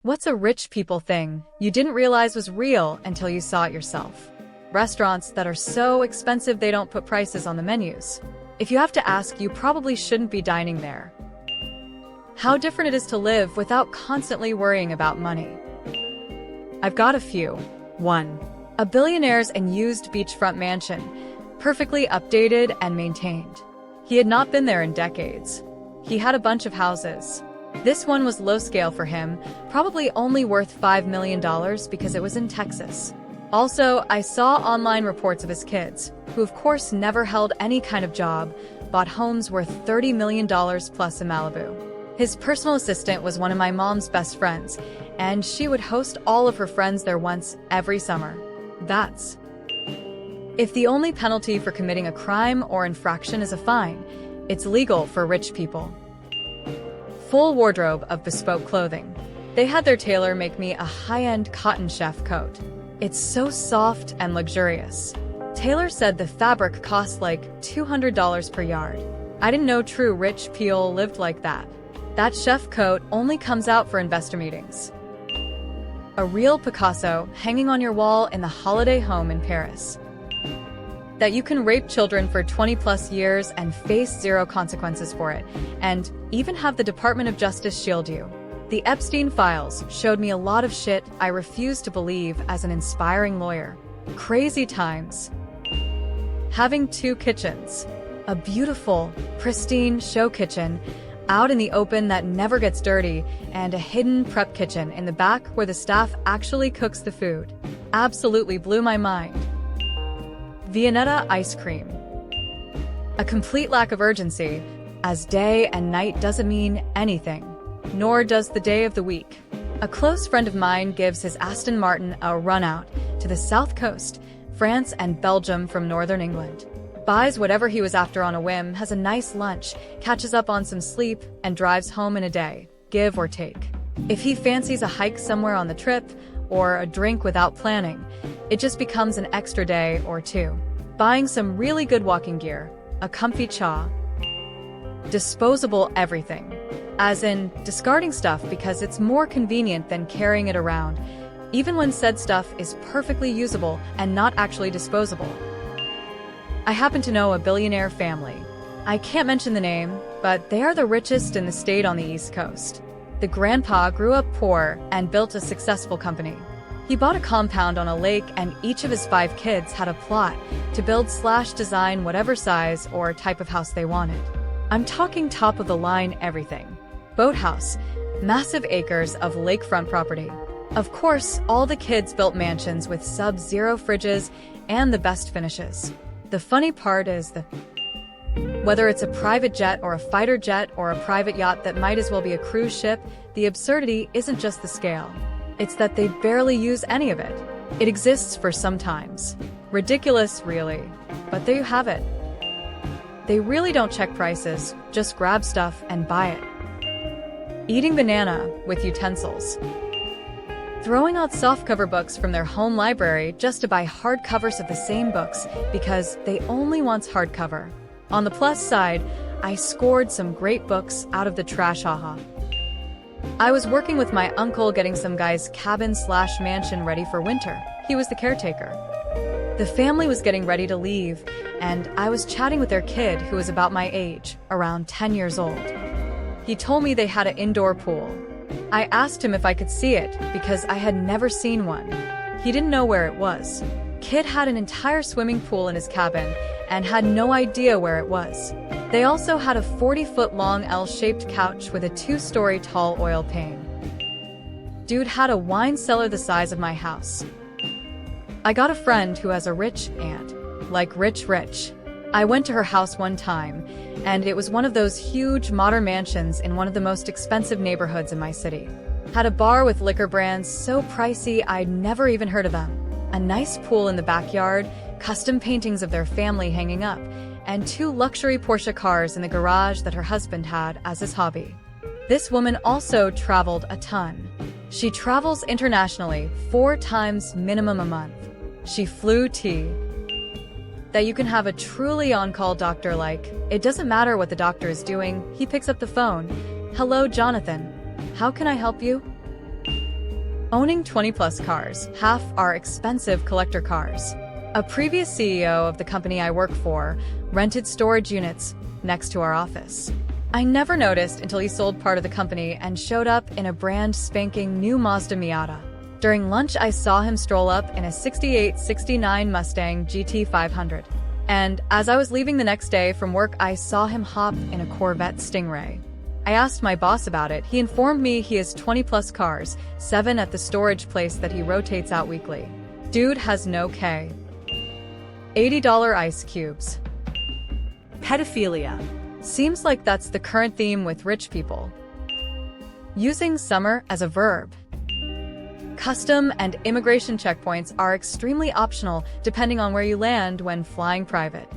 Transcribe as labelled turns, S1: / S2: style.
S1: What's a rich people thing you didn't realize was real until you saw it yourself? Restaurants that are so expensive they don't put prices on the menus. If you have to ask, you probably shouldn't be dining there. How different it is to live without constantly worrying about money. I've got a few. 1. A billionaire's and used beachfront mansion, perfectly updated and maintained. He had not been there in decades. He had a bunch of houses. This one was low scale for him, probably only worth $5 million because it was in Texas. Also, I saw online reports of his kids, who of course never held any kind of job, bought homes worth $30 million plus in Malibu. His personal assistant was one of my mom's best friends, and she would host all of her friends there once every summer. That's if the only penalty for committing a crime or infraction is a fine, it's legal for rich people. Full wardrobe of bespoke clothing. They had their tailor make me a high-end cotton chef coat. It's so soft and luxurious. Taylor said the fabric cost like $200 per yard. I didn't know true rich people lived like that. That chef coat only comes out for investor meetings. A real Picasso hanging on your wall in the holiday home in Paris. That you can rape children for 20+ years and face zero consequences for it, and even have the Department of Justice shield you. The Epstein files showed me a lot of shit I refused to believe as an inspiring lawyer. Crazy times. Having 2 kitchens. A beautiful, pristine show kitchen out in the open that never gets dirty, and a hidden prep kitchen in the back where the staff actually cooks the food. Absolutely blew my mind. Viennetta ice cream. A complete lack of urgency, as day and night doesn't mean anything, nor does the day of the week. A close friend of mine gives his Aston Martin a run out to the south coast, France and Belgium from northern England. Buys whatever he was after on a whim, has a nice lunch, catches up on some sleep, and drives home in a day, give or take. If he fancies a hike somewhere on the trip, or a drink without planning, it just becomes an extra day or 2. Buying some really good walking gear, a comfy cha. Disposable everything. As in, discarding stuff because it's more convenient than carrying it around, even when said stuff is perfectly usable and not actually disposable. I happen to know a billionaire family. I can't mention the name, but they are the richest in the state on the East Coast. The grandpa grew up poor and built a successful company. He bought a compound on a lake, and each of his 5 kids had a plot to build/design whatever size or type of house they wanted. I'm talking top of the line everything. Boathouse, massive acres of lakefront property. Of course, all the kids built mansions with sub-zero fridges and the best finishes. The funny part is whether it's a private jet or a fighter jet or a private yacht that might as well be a cruise ship, the absurdity isn't just the scale. It's that they barely use any of it. It exists for sometimes. Ridiculous, really. But there you have it. They really don't check prices, just grab stuff and buy it. Eating banana with utensils. Throwing out softcover books from their home library just to buy hardcovers of the same books because they only want hardcover. On the plus side, I scored some great books out of the trash, haha. I was working with my uncle getting some guy's cabin/mansion ready for winter. He was the caretaker. The family was getting ready to leave, and I was chatting with their kid who was about my age, around 10 years old. He told me they had an indoor pool. I asked him if I could see it because I had never seen one. He didn't know where it was. Kid had an entire swimming pool in his cabin and had no idea where it was. They also had a 40-foot-long L-shaped couch with a 2-story tall oil pane. Dude had a wine cellar the size of my house. I got a friend who has a rich aunt, like rich. I went to her house one time, and it was one of those huge modern mansions in one of the most expensive neighborhoods in my city. Had a bar with liquor brands so pricey I'd never even heard of them. A nice pool in the backyard, custom paintings of their family hanging up, and 2 luxury Porsche cars in the garage that her husband had as his hobby. This woman also traveled a ton. She travels internationally 4 times minimum a month. She flew that you can have a truly on-call doctor. Like, it doesn't matter what the doctor is doing, he picks up the phone. Hello, Jonathan. How can I help you? Owning 20-plus cars, half are expensive collector cars. A previous CEO of the company I work for rented storage units next to our office. I never noticed until he sold part of the company and showed up in a brand spanking new Mazda Miata. During lunch, I saw him stroll up in a 68-69 Mustang GT 500. And as I was leaving the next day from work, I saw him hop in a Corvette Stingray. I asked my boss about it. He informed me he has 20-plus cars, 7 at the storage place that he rotates out weekly. Dude has no K. $80 ice cubes.
S2: Pedophilia.
S1: Seems like that's the current theme with rich people. Using summer as a verb. Custom and immigration checkpoints are extremely optional depending on where you land when flying private.